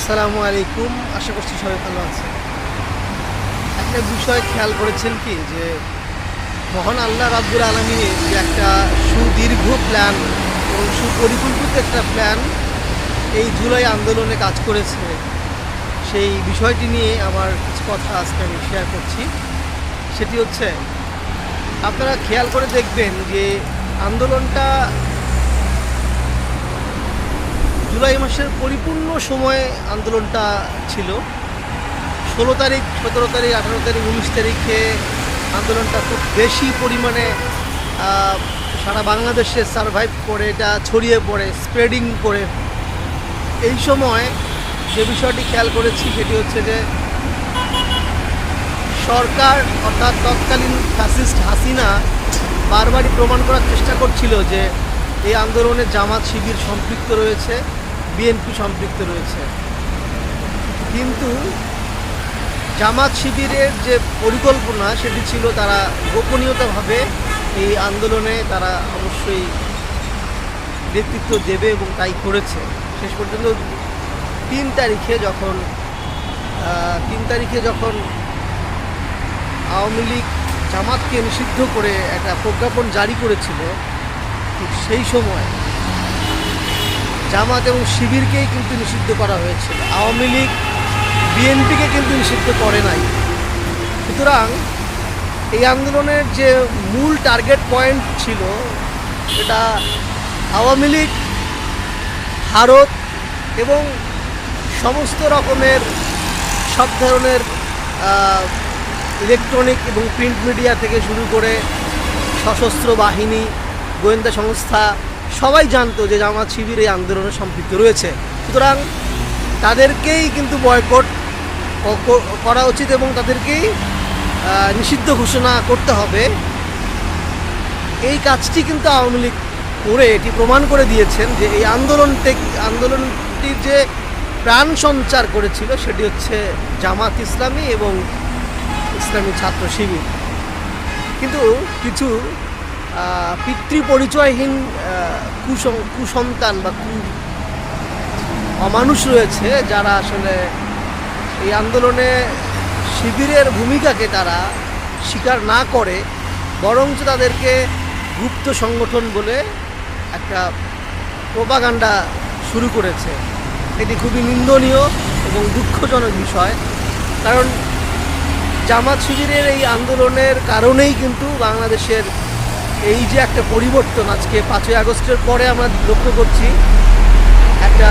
আসসালামু আলাইকুম। আশা করছি সবাই ভালো আছে। একটা বিষয় খেয়াল করেছেন কি যে মহান আল্লাহ রাব্বুল আলামিনের যে একটা সুদীর্ঘ প্ল্যান এবং সুপরিকল্পিত একটা প্ল্যান এই জুলাই আন্দোলনে কাজ করেছে, সেই বিষয়টি নিয়ে আমার কিছু কথা আজকে আমি শেয়ার করছি। সেটি হচ্ছে, আপনারা খেয়াল করে দেখবেন যে আন্দোলনটা জুলাই মাসের পরিপূর্ণ সময়ে আন্দোলনটা ছিল। 16 তারিখ, 17 তারিখ, 18 তারিখ, 19 তারিখে আন্দোলনটা খুব বেশি পরিমাণে সারা বাংলাদেশে সারভাইভ করে, এটা ছড়িয়ে পড়ে, স্প্রেডিং করে। এই সময় যে বিষয়টি খেয়াল করেছি সেটি হচ্ছে যে সরকার অর্থাৎ তৎকালীন ফ্যাসিস্ট হাসিনা বারবারই প্রমাণ করার চেষ্টা করছিল যে এই আন্দোলনে জামাত শিবির সম্পৃক্ত রয়েছে, বিএনপি সম্পৃক্ত রয়েছে। কিন্তু জামাত শিবিরের যে পরিকল্পনা সেটি ছিল তারা গোপনীয়তাভাবে এই আন্দোলনে তারা অবশ্যই নেতৃত্ব দেবে এবং তাই করেছে। শেষ পর্যন্ত 3 তারিখে যখন আওয়ামী লীগ জামাতকে নিষিদ্ধ করে একটা প্রজ্ঞাপন জারি করেছিল, ঠিক সেই সময় জামাত এবং শিবিরকেই কিন্তু নিষিদ্ধ করা হয়েছিল, আওয়ামী লীগ বিএনপিকে কিন্তু নিষিদ্ধ করে নাই। সুতরাং এই আন্দোলনের যে মূল টার্গেট পয়েন্ট ছিল সেটা আওয়ামী লীগ, ভারত এবং সমস্ত রকমের সব ধরনের ইলেকট্রনিক এবং প্রিন্ট মিডিয়া থেকে শুরু করে সশস্ত্র বাহিনী, গোয়েন্দা সংস্থা সবাই জানতো যে জামাত শিবির এই আন্দোলনে সম্পৃক্ত রয়েছে। সুতরাং তাদেরকেই কিন্তু বয়কট করা উচিত এবং তাদেরকেই নিষিদ্ধ ঘোষণা করতে হবে। এই কাজটি কিন্তু আওয়ামী লীগ করে এটি প্রমাণ করে দিয়েছেন যে এই আন্দোলনটির যে প্রাণ সঞ্চার করেছিল সেটি হচ্ছে জামাত ইসলামী এবং ইসলামী ছাত্র শিবির। কিন্তু কিছু পিতৃপরিচয়হীন কুসন্তান বা অমানুষ রয়েছে যারা আসলে এই আন্দোলনে শিবিরের ভূমিকাকে তারা স্বীকার না করে, বরঞ্চ তাদেরকে গুপ্ত সংগঠন বলে একটা প্রোপাগান্ডা শুরু করেছে। এটি খুবই নিন্দনীয় এবং দুঃখজনক বিষয়। কারণ জামাত শিবিরের এই আন্দোলনের কারণেই কিন্তু বাংলাদেশের এই যে একটা পরিবর্তন আজকে 5ই আগস্টের পরে আমরা লক্ষ্য করছি, একটা